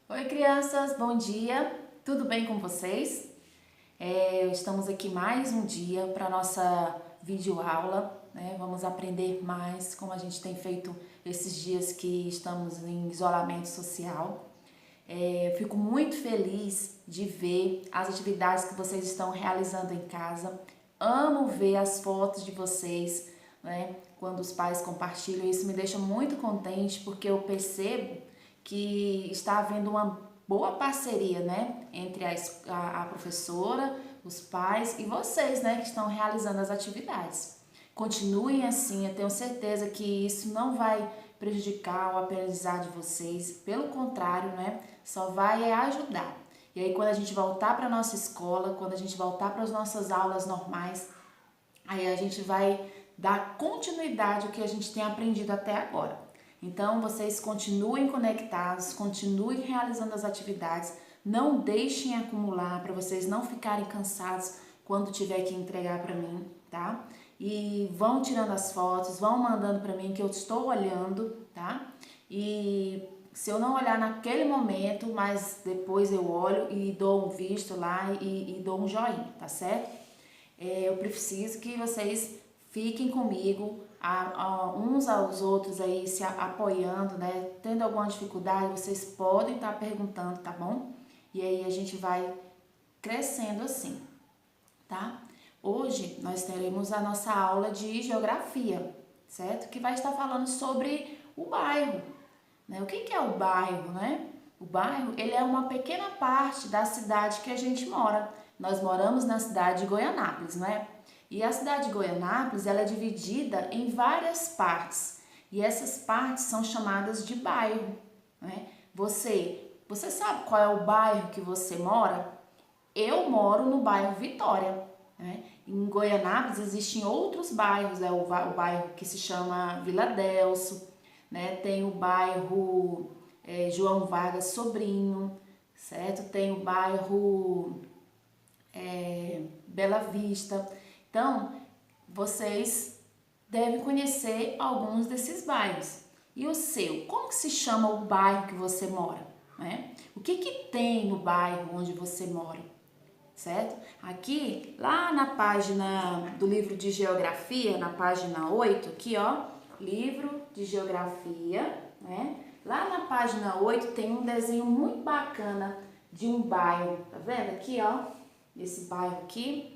Oi, crianças, bom dia, tudo bem com vocês? Estamos aqui mais um dia para nossa videoaula, né? Vamos aprender mais como a gente tem feito esses dias que estamos em isolamento social. Eu fico muito feliz de ver as atividades que vocês estão realizando em casa. Amo ver as fotos de vocês, né? Quando os pais compartilham, isso me deixa muito contente porque eu percebo que está havendo uma boa parceria, né? Entre a professora, os pais e vocês, né? Que estão realizando as atividades. Continuem assim, eu tenho certeza que isso não vai prejudicar o aprendizado de vocês, pelo contrário, né? Só vai ajudar. E aí quando a gente voltar para nossa escola, quando a gente voltar para as nossas aulas normais, aí a gente vai dar continuidade ao que a gente tem aprendido até agora. Então vocês continuem conectados, continuem realizando as atividades, não deixem acumular para vocês não ficarem cansados quando tiver que entregar para mim, tá? E vão tirando as fotos, vão mandando para mim que eu estou olhando, tá? E se eu não olhar naquele momento, mas depois eu olho e dou um visto lá e dou um joinha, tá certo? Eu preciso que vocês fiquem comigo, uns aos outros aí se apoiando, né? Tendo alguma dificuldade, vocês podem estar perguntando, tá bom? E aí a gente vai crescendo assim, tá? Hoje nós teremos a nossa aula de geografia, certo? Que vai estar falando sobre o bairro, né? O que é o bairro, né? O bairro, ele é uma pequena parte da cidade que a gente mora. Nós moramos na cidade de Goianápolis, não é? E a cidade de Goianápolis, ela é dividida em várias partes. E essas partes são chamadas de bairro, né? Você sabe qual é o bairro que você mora? Eu moro no bairro Vitória, né? Em Goianápolis existem outros bairros, o bairro que se chama Vila Delso, né? Tem o bairro João Vargas Sobrinho, certo? Tem o bairro Bela Vista. Então, vocês devem conhecer alguns desses bairros. E o seu? Como que se chama o bairro que você mora? Né? O que tem no bairro onde você mora? Certo? Aqui, lá na página do livro de geografia, na página 8, aqui ó, livro de geografia, né? Lá na página 8 tem um desenho muito bacana de um bairro, tá vendo? Aqui ó, esse bairro aqui.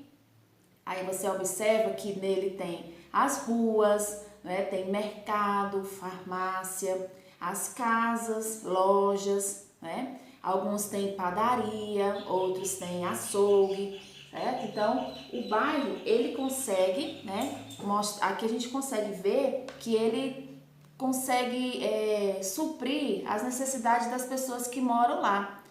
Aí você observa que nele tem as ruas, né? Tem mercado, farmácia, as casas, lojas, né? Alguns têm padaria, outros têm açougue, certo? Então, o bairro, ele consegue, né? Aqui a gente consegue ver que ele consegue suprir as necessidades das pessoas que moram lá.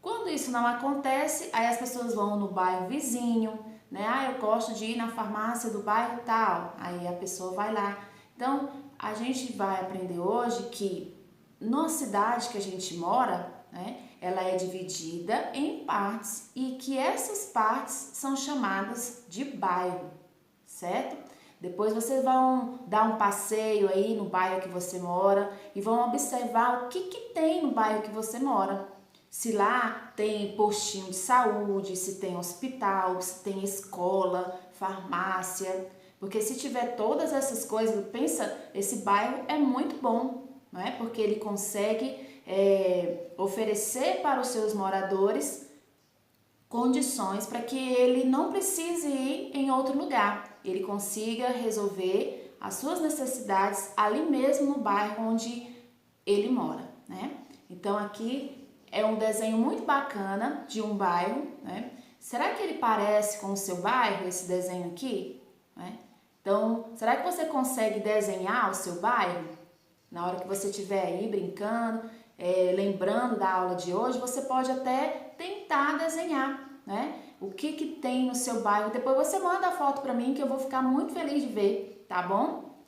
Quando isso não acontece, aí as pessoas vão no bairro vizinho, né? Ah, eu gosto de ir na farmácia do bairro tal. Aí a pessoa vai lá. Então, a gente vai aprender hoje que na cidade que a gente mora, né, ela é dividida em partes e que essas partes são chamadas de bairro, certo? Depois vocês vão dar um passeio aí no bairro que você mora e vão observar o que tem no bairro que você mora. Se lá tem postinho de saúde, se tem hospital, se tem escola, farmácia, porque se tiver todas essas coisas, pensa, esse bairro é muito bom, não é? Porque ele consegue oferecer para os seus moradores condições para que ele não precise ir em outro lugar, ele consiga resolver as suas necessidades ali mesmo no bairro onde ele mora, né? Então aqui é um desenho muito bacana de um bairro, né? Será que ele parece com o seu bairro, esse desenho aqui? Né? Então, será que você consegue desenhar o seu bairro? Na hora que você estiver aí brincando, lembrando da aula de hoje, você pode até tentar desenhar, né? O que tem no seu bairro. Depois você manda a foto para mim que eu vou ficar muito feliz de ver, tá bom?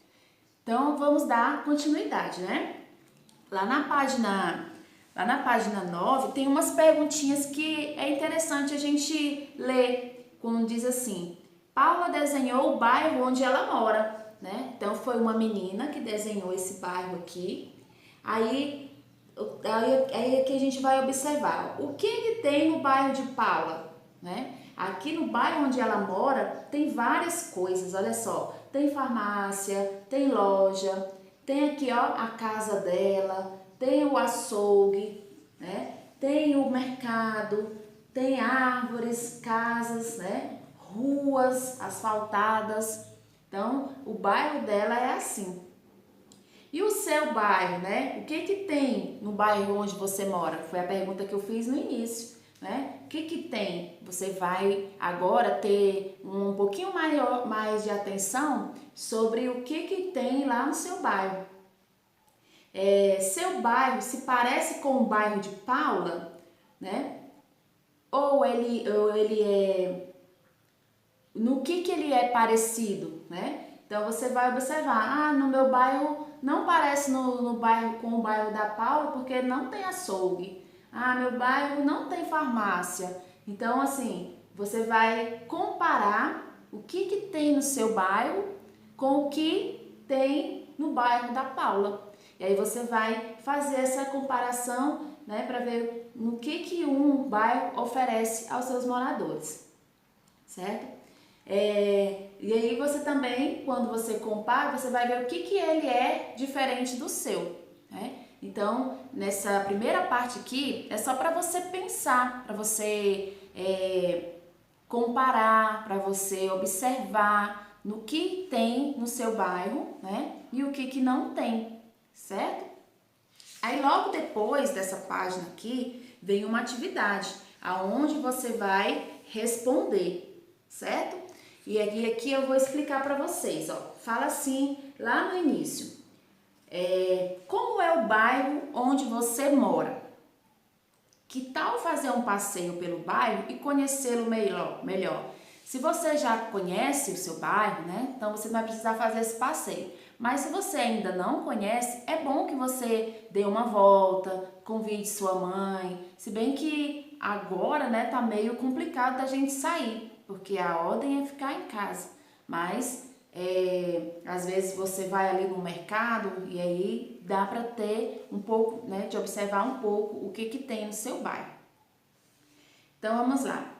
Então, vamos dar continuidade, né? Lá na página 9 tem umas perguntinhas que é interessante a gente ler, quando diz assim: Paula desenhou o bairro onde ela mora, né? Então foi uma menina que desenhou esse bairro aqui. Aí Aí aqui a gente vai observar o que tem no bairro de Paula, né? Aqui no bairro onde ela mora tem várias coisas, olha só. Tem farmácia, tem loja, tem aqui ó a casa dela, tem o açougue, né? Tem o mercado, tem árvores, casas, né? Ruas asfaltadas. Então, o bairro dela é assim. E o seu bairro, né? O que tem no bairro onde você mora? Foi a pergunta que eu fiz no início, né? O que tem? Você vai agora ter um pouquinho mais de atenção sobre o que tem lá no seu bairro. Seu bairro se parece com o bairro de Paula, né? Ou ele é... No que ele é parecido, né? Então você vai observar, no meu bairro não parece no bairro com o bairro da Paula porque não tem açougue. Meu bairro não tem farmácia. Então assim, você vai comparar o que tem no seu bairro com o que tem no bairro da Paula. E aí você vai fazer essa comparação, né, para ver no que um bairro oferece aos seus moradores, certo? E aí você também, quando você compara, você vai ver o que ele é diferente do seu, né? Então, nessa primeira parte aqui, é só para você pensar, para você comparar, para você observar no que tem no seu bairro, né? E o que não tem, certo? Aí logo depois dessa página aqui, vem uma atividade, aonde você vai responder, certo? E aqui eu vou explicar para vocês, ó. Fala assim, lá no início. Como é o bairro onde você mora? Que tal fazer um passeio pelo bairro e conhecê-lo melhor? Se você já conhece o seu bairro, né? Então você não vai precisar fazer esse passeio. Mas se você ainda não conhece, é bom que você dê uma volta, convide sua mãe. Se bem que agora, né, tá meio complicado da gente sair, porque a ordem é ficar em casa. Mas às vezes você vai ali no mercado e aí dá para ter um pouco, né, de observar um pouco o que tem no seu bairro. Então vamos lá.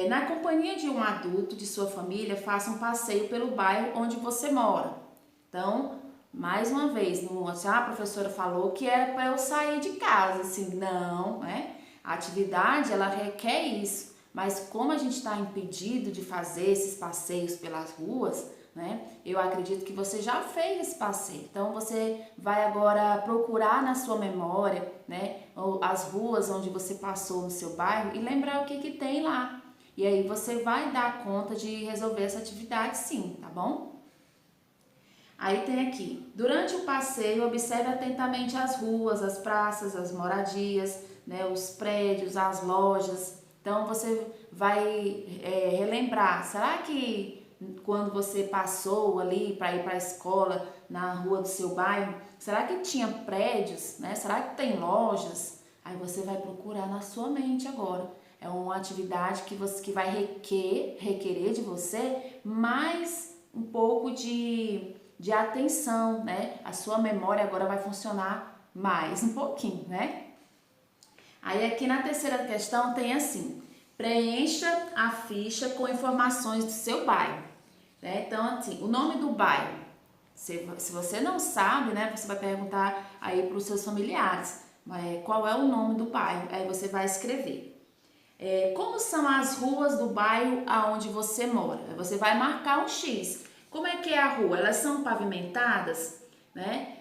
Na companhia de um adulto de sua família, faça um passeio pelo bairro onde você mora. Então, mais uma vez, a professora falou que era para eu sair de casa, assim, não, né? A atividade, ela requer isso, mas como a gente está impedido de fazer esses passeios pelas ruas, né? Eu acredito que você já fez esse passeio. Então você vai agora procurar na sua memória, né, as ruas onde você passou no seu bairro e lembrar o que tem lá. E aí você vai dar conta de resolver essa atividade sim, tá bom? Aí tem aqui, durante o passeio, observe atentamente as ruas, as praças, as moradias, né, os prédios, as lojas. Então você vai relembrar, será que quando você passou ali para ir para a escola na rua do seu bairro, será que tinha prédios, né? Será que tem lojas? Aí você vai procurar na sua mente agora. É uma atividade que vai requerer de você mais um pouco de atenção, né? A sua memória agora vai funcionar mais um pouquinho, né? Aí aqui na terceira questão tem assim, preencha a ficha com informações do seu bairro, né? Então assim, o nome do bairro, se você não sabe, né? Você vai perguntar aí para os seus familiares, qual é o nome do bairro, aí você vai escrever. Como são as ruas do bairro aonde você mora? Você vai marcar um X. Como é que é a rua? Elas são pavimentadas, né?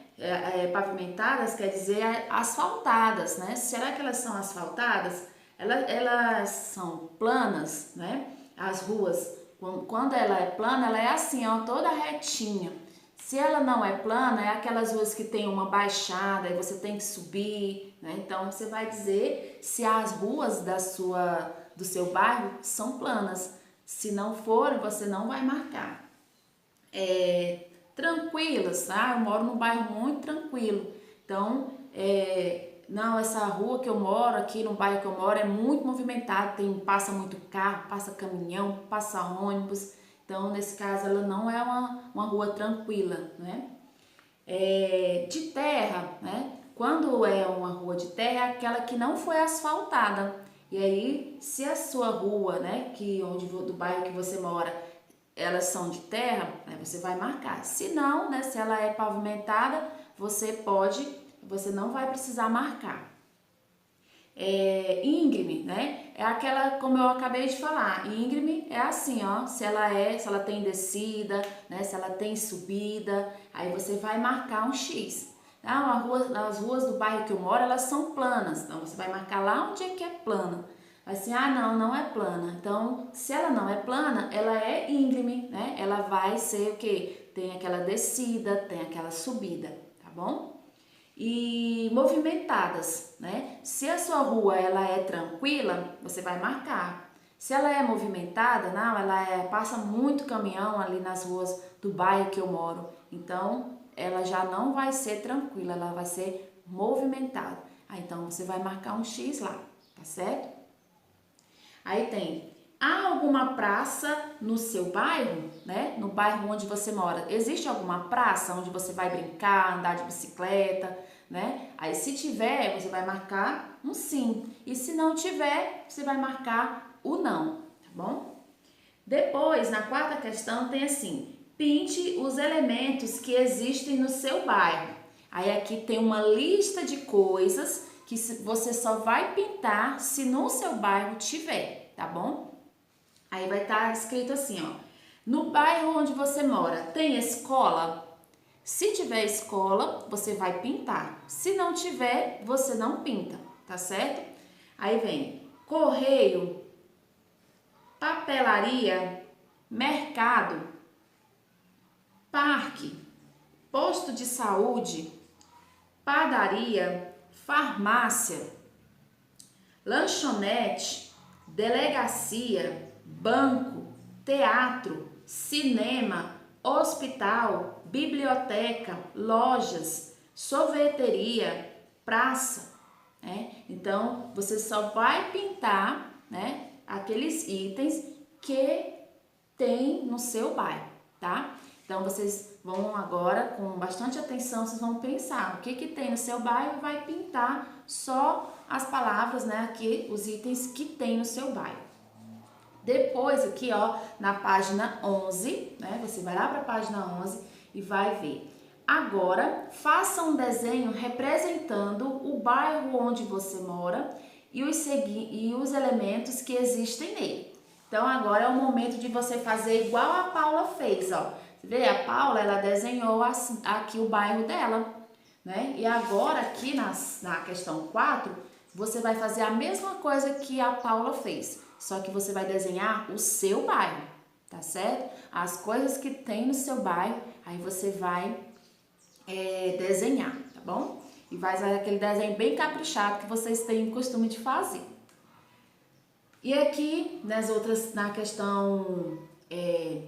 Pavimentadas quer dizer asfaltadas, né? Será que elas são asfaltadas? Elas são planas, né? As ruas, quando ela é plana, ela é assim, ó, toda retinha. Se ela não é plana, é aquelas ruas que tem uma baixada e você tem que subir, né? Então você vai dizer se as ruas do seu bairro são planas. Se não forem, você não vai marcar. Tranquilas, tá? Eu moro num bairro muito tranquilo. Então, não, essa rua que eu moro, aqui no bairro que eu moro, é muito movimentado. Passa muito carro, passa caminhão, passa ônibus. Então, nesse caso, ela não é uma rua tranquila, né? De terra, né? Quando é uma rua de terra, é aquela que não foi asfaltada. E aí, se a sua rua, né, do bairro que você mora, elas são de terra, né, você vai marcar. Se não, né, se ela é pavimentada, você não vai precisar marcar. Íngreme, né? É aquela, como eu acabei de falar, íngreme é assim, ó, se ela tem descida, né? Se ela tem subida, aí você vai marcar um X. As ruas do bairro que eu moro, elas são planas, então você vai marcar lá onde é que é plana. Assim, não é plana. Então, se ela não é plana, ela é íngreme, né? Ela vai ser o quê? Tem aquela descida, tem aquela subida, tá bom? E movimentadas, né? Se a sua rua ela é tranquila, você vai marcar. Se ela é movimentada, não, passa muito caminhão ali nas ruas do bairro que eu moro. Então, ela já não vai ser tranquila, ela vai ser movimentada. Então você vai marcar um X lá, tá certo? Aí há alguma praça no seu bairro, né? No bairro onde você mora, existe alguma praça onde você vai brincar, andar de bicicleta, né? Aí se tiver, você vai marcar um sim. E se não tiver, você vai marcar o não, tá bom? Depois, na quarta questão, tem assim: pinte os elementos que existem no seu bairro. Aí aqui tem uma lista de coisas que você só vai pintar se no seu bairro tiver, tá bom? Aí vai estar escrito assim, ó: no bairro onde você mora, tem escola? Se tiver escola, você vai pintar. Se não tiver, você não pinta, tá certo? Aí vem correio, papelaria, mercado, parque, posto de saúde, padaria, farmácia, lanchonete, delegacia, banco, teatro, cinema, hospital, biblioteca, lojas, sorveteria, praça, né? Então, você só vai pintar, né, aqueles itens que tem no seu bairro, tá? Então, vocês vão agora, com bastante atenção, vocês vão pensar o que tem no seu bairro e vai pintar só as palavras, né, aqui, os itens que tem no seu bairro. Depois, aqui, ó, na página 11, né, você vai lá para a página 11 e vai ver. Agora, faça um desenho representando o bairro onde você mora e os elementos que existem nele. Então, agora é o momento de você fazer igual a Paula fez, ó. Você vê, a Paula, ela desenhou aqui o bairro dela, né? E agora, aqui na questão 4, você vai fazer a mesma coisa que a Paula fez, só que você vai desenhar o seu bairro, tá certo? As coisas que tem no seu bairro, aí você vai desenhar, tá bom? E vai fazer aquele desenho bem caprichado que vocês têm o costume de fazer. E aqui, na questão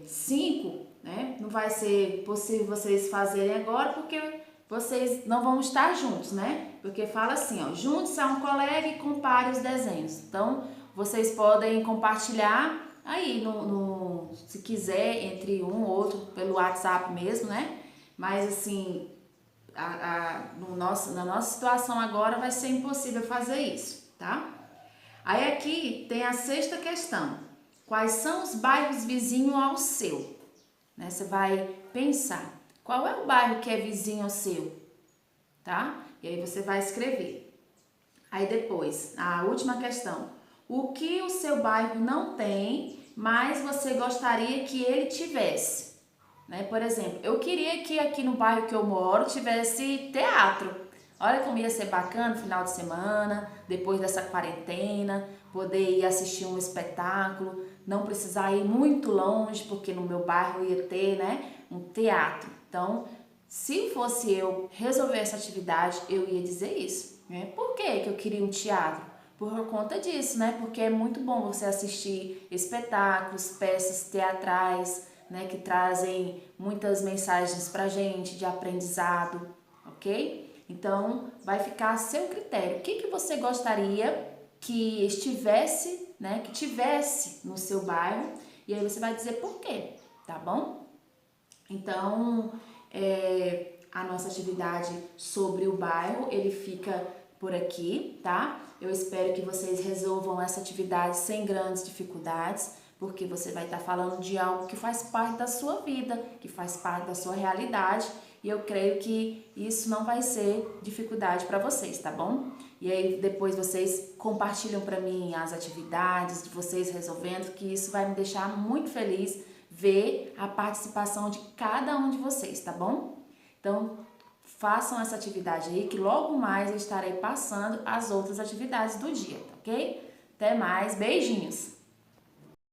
5, né, não vai ser possível vocês fazerem agora porque vocês não vão estar juntos, né? Porque fala assim, ó: junte-se a um colega e compare os desenhos. Então, vocês podem compartilhar aí, se quiser, entre um ou outro, pelo WhatsApp mesmo, né? Mas assim, na nossa situação agora vai ser impossível fazer isso, tá? Aí aqui tem a sexta questão: quais são os bairros vizinhos ao seu? Né? Você vai pensar, qual é o bairro que é vizinho ao seu? Tá? E aí você vai escrever. Aí depois, a última questão: o que o seu bairro não tem, mas você gostaria que ele tivesse? Né? Por exemplo, eu queria que aqui no bairro que eu moro tivesse teatro. Olha como ia ser bacana no final de semana, depois dessa quarentena, poder ir assistir um espetáculo, não precisar ir muito longe, porque no meu bairro ia ter, né, um teatro. Então, se fosse eu resolver essa atividade, eu ia dizer isso, né? Por que eu queria um teatro? Por conta disso, né? Porque é muito bom você assistir espetáculos, peças teatrais, né, que trazem muitas mensagens pra gente de aprendizado, ok? Então, vai ficar a seu critério. O que você gostaria que estivesse, né, que tivesse no seu bairro? E aí você vai dizer por quê, tá bom? Então, a nossa atividade sobre o bairro, ele fica por aqui, tá? Eu espero que vocês resolvam essa atividade sem grandes dificuldades, porque você vai estar falando de algo que faz parte da sua vida, que faz parte da sua realidade, e eu creio que isso não vai ser dificuldade para vocês, tá bom? E aí depois vocês compartilham para mim as atividades de vocês resolvendo, que isso vai me deixar muito feliz ver a participação de cada um de vocês, tá bom? Então, façam essa atividade aí, que logo mais eu estarei passando as outras atividades do dia, tá ok? Até mais, beijinhos!